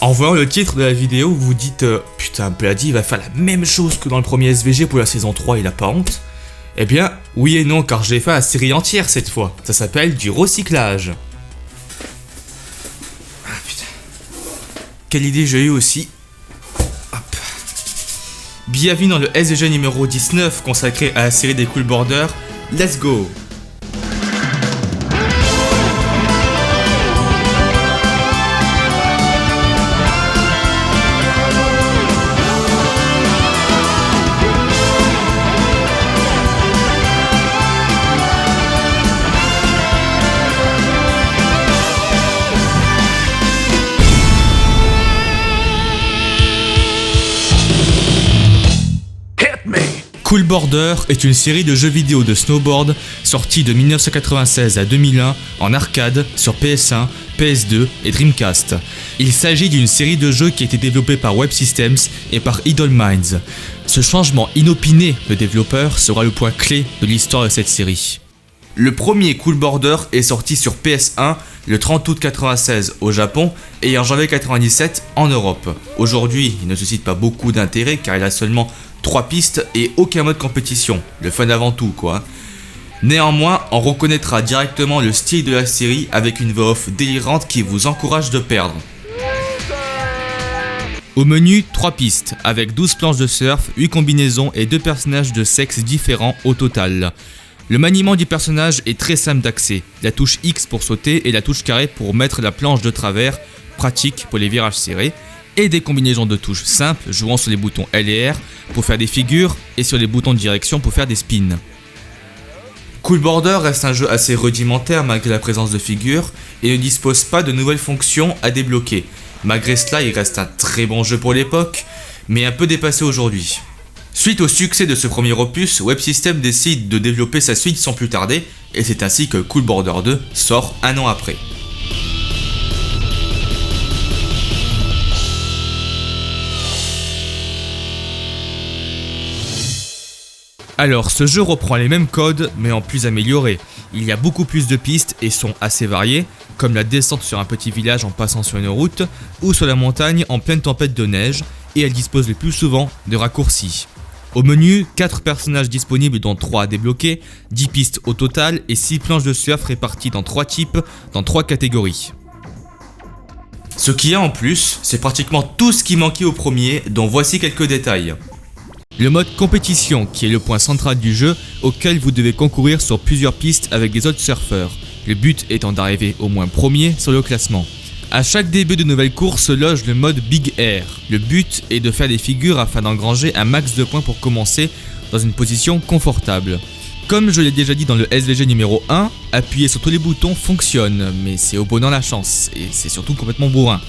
En voyant le titre de la vidéo, vous vous dites putain, Bloody va faire la même chose que dans le premier SVG pour la saison 3, il a pas honte? Eh bien, oui et non, car j'ai fait la série entière cette fois. Ça s'appelle du recyclage. Ah putain. Quelle idée j'ai eu aussi. Hop. Bienvenue dans le SVG numéro 19 consacré à la série des Cool Borders. Let's go! Cool Border est une série de jeux vidéo de snowboard sortie de 1996 à 2001 en arcade sur PS1, PS2 et Dreamcast. Il s'agit d'une série de jeux qui a été développée par Web Systems et par Idle Minds. Ce changement inopiné de développeur sera le point clé de l'histoire de cette série. Le premier Cool Border est sorti sur PS1 le 30 août 1996 au Japon et en janvier 1997 en Europe. Aujourd'hui, il ne suscite pas beaucoup d'intérêt car il a seulement 3 pistes et aucun mode compétition, le fun avant tout quoi. Néanmoins, on reconnaîtra directement le style de la série avec une voix off délirante qui vous encourage de perdre. Au menu, 3 pistes, avec 12 planches de surf, 8 combinaisons et 2 personnages de sexe différents au total. Le maniement du personnage est très simple d'accès, la touche X pour sauter et la touche carré pour mettre la planche de travers, pratique pour les virages serrés, et des combinaisons de touches simples jouant sur les boutons L et R pour faire des figures et sur les boutons de direction pour faire des spins. Cool Border reste un jeu assez rudimentaire malgré la présence de figures et ne dispose pas de nouvelles fonctions à débloquer. Malgré cela, il reste un très bon jeu pour l'époque, mais un peu dépassé aujourd'hui. Suite au succès de ce premier opus, Web Systems décide de développer sa suite sans plus tarder, et c'est ainsi que Cool Border 2 sort un an après. Alors, ce jeu reprend les mêmes codes, mais en plus amélioré. Il y a beaucoup plus de pistes et sont assez variées, comme la descente sur un petit village en passant sur une route, ou sur la montagne en pleine tempête de neige, et elle dispose le plus souvent de raccourcis. Au menu, 4 personnages disponibles dont 3 à débloquer, 10 pistes au total et 6 planches de surf réparties dans 3 types, dans 3 catégories. Ce qu'il y a en plus, c'est pratiquement tout ce qui manquait au premier, dont voici quelques détails. Le mode compétition qui est le point central du jeu auquel vous devez concourir sur plusieurs pistes avec des autres surfeurs, le but étant d'arriver au moins premier sur le classement. A chaque début de nouvelle course se loge le mode Big Air. Le but est de faire des figures afin d'engranger un max de points pour commencer dans une position confortable. Comme je l'ai déjà dit dans le SVG numéro 1, appuyer sur tous les boutons fonctionne, mais c'est au bonheur la chance et c'est surtout complètement bourrin.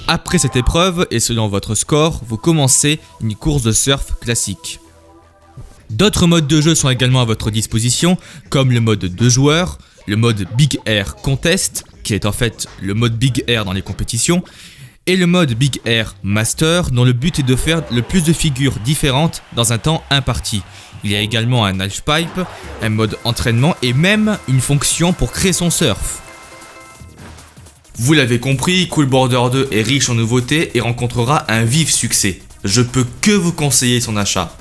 Après cette épreuve, et selon votre score, vous commencez une course de surf classique. D'autres modes de jeu sont également à votre disposition, comme le mode 2 joueurs, le mode Big Air Contest, qui est en fait le mode Big Air dans les compétitions, et le mode Big Air Master, dont le but est de faire le plus de figures différentes dans un temps imparti. Il y a également un halfpipe, un mode entraînement et même une fonction pour créer son surf. Vous l'avez compris, Cool Border 2 est riche en nouveautés et rencontrera un vif succès. Je peux que vous conseiller son achat.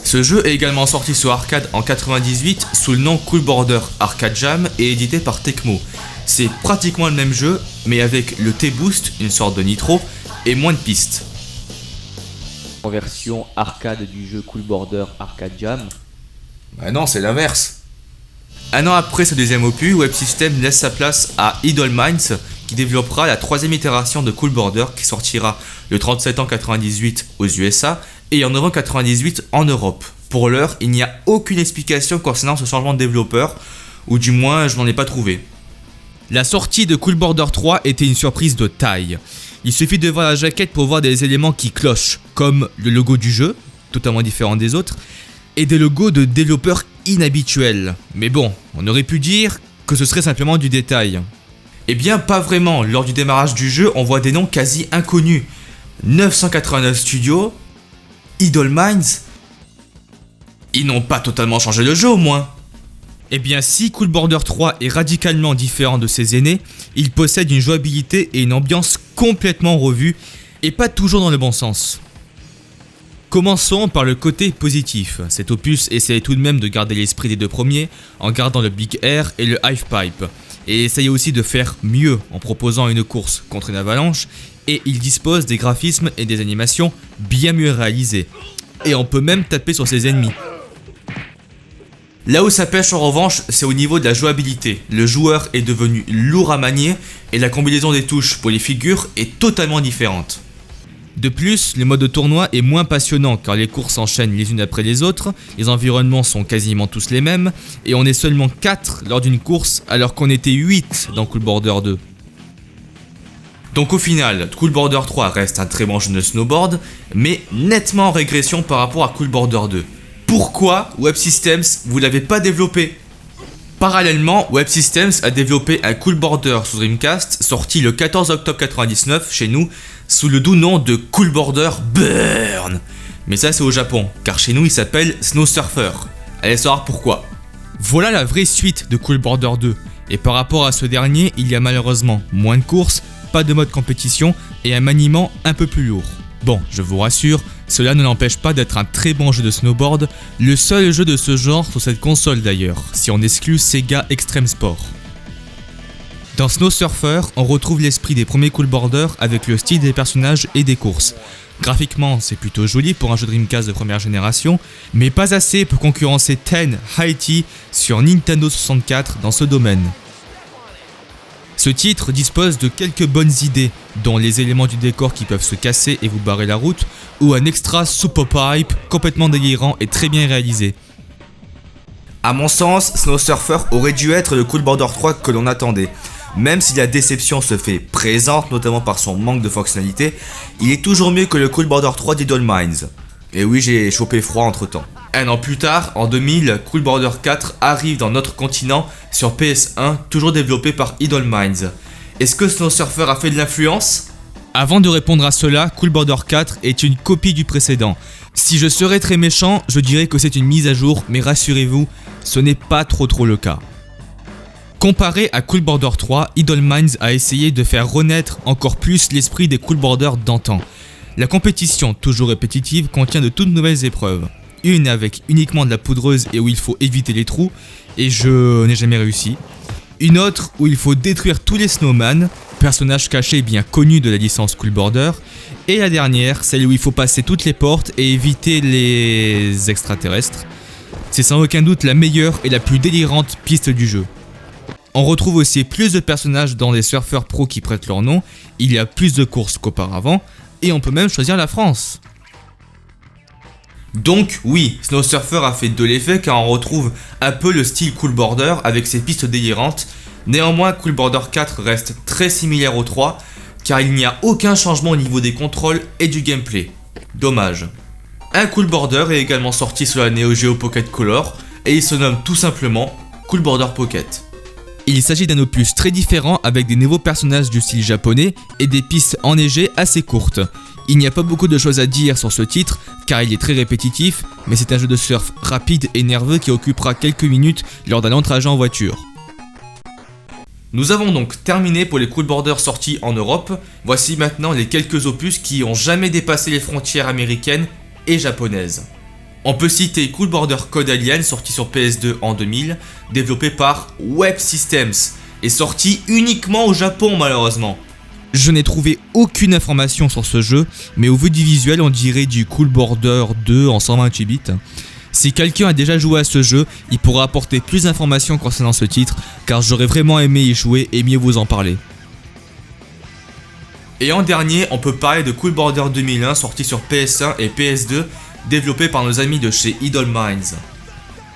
Ce jeu est également sorti sur arcade en 98 sous le nom Cool Border Arcade Jam et édité par Tecmo. C'est pratiquement le même jeu, mais avec le T-Boost, une sorte de nitro, et moins de pistes. En version arcade du jeu Cool Border Arcade Jam. Bah non, c'est l'inverse. Un an après ce deuxième opus, Web Systems laisse sa place à Idle Minds, qui développera la troisième itération de Cool Border qui sortira le 30 septembre 1998 aux USA et en novembre 1998 en Europe. Pour l'heure, il n'y a aucune explication concernant ce changement de développeur, ou du moins je n'en ai pas trouvé. La sortie de Cool Border 3 était une surprise de taille. Il suffit de voir la jaquette pour voir des éléments qui clochent, comme le logo du jeu, totalement différent des autres, et des logos de développeurs inhabituels. Mais bon, on aurait pu dire que ce serait simplement du détail. Eh bien pas vraiment, lors du démarrage du jeu, on voit des noms quasi inconnus. 989 Studios, Idle Minds. Ils n'ont pas totalement changé le jeu au moins. Eh bien, si Cool Border 3 est radicalement différent de ses aînés, il possède une jouabilité et une ambiance complètement revue, et pas toujours dans le bon sens. Commençons par le côté positif. Cet opus essaye tout de même de garder l'esprit des deux premiers, en gardant le Big Air et le Half Pipe, et essaye aussi de faire mieux en proposant une course contre une avalanche, et il dispose des graphismes et des animations bien mieux réalisés. Et on peut même taper sur ses ennemis. Là où ça pêche en revanche, c'est au niveau de la jouabilité. Le joueur est devenu lourd à manier et la combinaison des touches pour les figures est totalement différente. De plus, le mode de tournoi est moins passionnant car les courses s'enchaînent les unes après les autres, les environnements sont quasiment tous les mêmes et on est seulement 4 lors d'une course alors qu'on était 8 dans Cool Border 2. Donc au final, Cool Border 3 reste un très bon jeu de snowboard, mais nettement en régression par rapport à Cool Border 2. Pourquoi Web Systems vous l'avez pas développé? Parallèlement, Web Systems a développé un Cool Border sur Dreamcast sorti le 14 octobre 1999 chez nous sous le doux nom de Cool Border Burn. Mais ça c'est au Japon, car chez nous il s'appelle Snow Surfer. Allez savoir pourquoi. Voilà la vraie suite de Cool Border 2, et par rapport à ce dernier, il y a malheureusement moins de courses, pas de mode compétition et un maniement un peu plus lourd. Bon, je vous rassure, cela ne l'empêche pas d'être un très bon jeu de snowboard, le seul jeu de ce genre sur cette console d'ailleurs, si on exclut Sega Extreme Sport. Dans Snow Surfer, on retrouve l'esprit des premiers Cool Border avec le style des personnages et des courses. Graphiquement, c'est plutôt joli pour un jeu Dreamcast de première génération, mais pas assez pour concurrencer Ten Haiti sur Nintendo 64 dans ce domaine. Ce titre dispose de quelques bonnes idées, dont les éléments du décor qui peuvent se casser et vous barrer la route, ou un extra Super Pipe complètement délirant et très bien réalisé. A mon sens, Snow Surfer aurait dû être le Cool Border 3 que l'on attendait. Même si la déception se fait présente, notamment par son manque de fonctionnalité, il est toujours mieux que le Cool Border 3 d'Idle Minds. Et oui, j'ai chopé froid entre temps. Un an plus tard, en 2000, Cool Border 4 arrive dans notre continent sur PS1, toujours développé par Idle Minds. Est-ce que Snow Surfer a fait de l'influence? Avant de répondre à cela, Cool Border 4 est une copie du précédent. Si je serais très méchant, je dirais que c'est une mise à jour, mais rassurez-vous, ce n'est pas trop le cas. Comparé à Cool Border 3, Idle Minds a essayé de faire renaître encore plus l'esprit des Cool Border d'antan. La compétition, toujours répétitive, contient de toutes nouvelles épreuves. Une avec uniquement de la poudreuse et où il faut éviter les trous, et je n'ai jamais réussi. Une autre où il faut détruire tous les snowman, personnages cachés bien connus de la licence Cool Border. Et la dernière, celle où il faut passer toutes les portes et éviter les extraterrestres. C'est sans aucun doute la meilleure et la plus délirante piste du jeu. On retrouve aussi plus de personnages dans les surfeurs pros qui prêtent leur nom, il y a plus de courses qu'auparavant, et on peut même choisir la France. Donc oui, Snow Surfer a fait de l'effet car on retrouve un peu le style Cool Border avec ses pistes délirantes. Néanmoins, Cool Border 4 reste très similaire au 3 car il n'y a aucun changement au niveau des contrôles et du gameplay. Dommage. Un Cool Border est également sorti sur la Neo Geo Pocket Color et il se nomme tout simplement Cool Border Pocket. Il s'agit d'un opus très différent avec des nouveaux personnages du style japonais et des pistes enneigées assez courtes. Il n'y a pas beaucoup de choses à dire sur ce titre car il est très répétitif, mais c'est un jeu de surf rapide et nerveux qui occupera quelques minutes lors d'un long trajet en voiture. Nous avons donc terminé pour les Cool Border sortis en Europe. Voici maintenant les quelques opus qui ont jamais dépassé les frontières américaines et japonaises. On peut citer Cool Border Code Alien sorti sur PS2 en 2000, développé par Web Systems et sorti uniquement au Japon malheureusement. Je n'ai trouvé aucune information sur ce jeu, mais au vu du visuel on dirait du Cool Border 2 en 128 bits. Si quelqu'un a déjà joué à ce jeu, il pourra apporter plus d'informations concernant ce titre, car j'aurais vraiment aimé y jouer et mieux vous en parler. Et en dernier, on peut parler de Cool Border 2001 sorti sur PS1 et PS2, développé par nos amis de chez Idle Minds.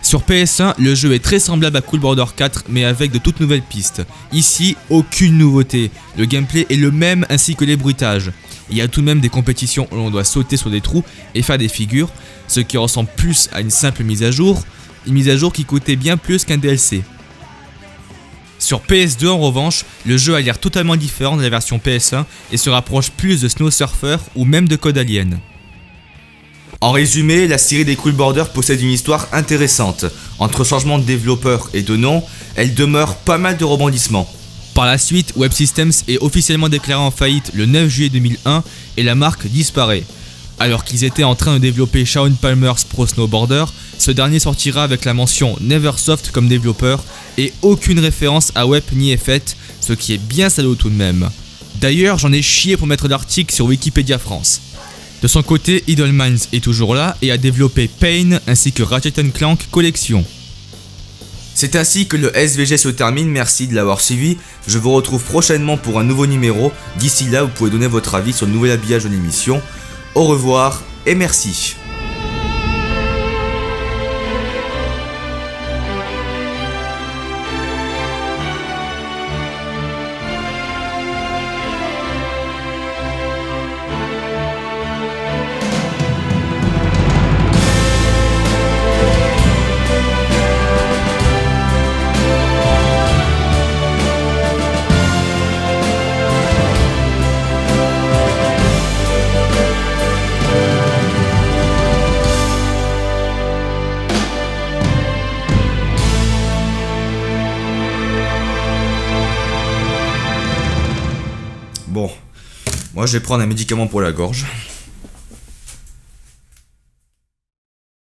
Sur PS1, le jeu est très semblable à Cool Border 4 mais avec de toutes nouvelles pistes. Ici, aucune nouveauté, le gameplay est le même ainsi que les bruitages. Il y a tout de même des compétitions où l'on doit sauter sur des trous et faire des figures, ce qui ressemble plus à une simple mise à jour, une mise à jour qui coûtait bien plus qu'un DLC. Sur PS2 en revanche, le jeu a l'air totalement différent de la version PS1 et se rapproche plus de Snow Surfer ou même de Code Alien. En résumé, la série des Cool Borders possède une histoire intéressante. Entre changement de développeur et de nom, elle demeure pas mal de rebondissements. Par la suite, Web Systems est officiellement déclaré en faillite le 9 juillet 2001 et la marque disparaît. Alors qu'ils étaient en train de développer Shaun Palmer's Pro Snowboarder, ce dernier sortira avec la mention Neversoft comme développeur et aucune référence à Web n'y est faite, ce qui est bien salaud tout de même. D'ailleurs, j'en ai chié pour mettre l'article sur Wikipédia France. De son côté, Idle Minds est toujours là et a développé Pain ainsi que Ratchet & Clank Collection. C'est ainsi que le SVG se termine, merci de l'avoir suivi. Je vous retrouve prochainement pour un nouveau numéro. D'ici là, vous pouvez donner votre avis sur le nouvel habillage de l'émission. Au revoir et merci. Bon, moi je vais prendre un médicament pour la gorge.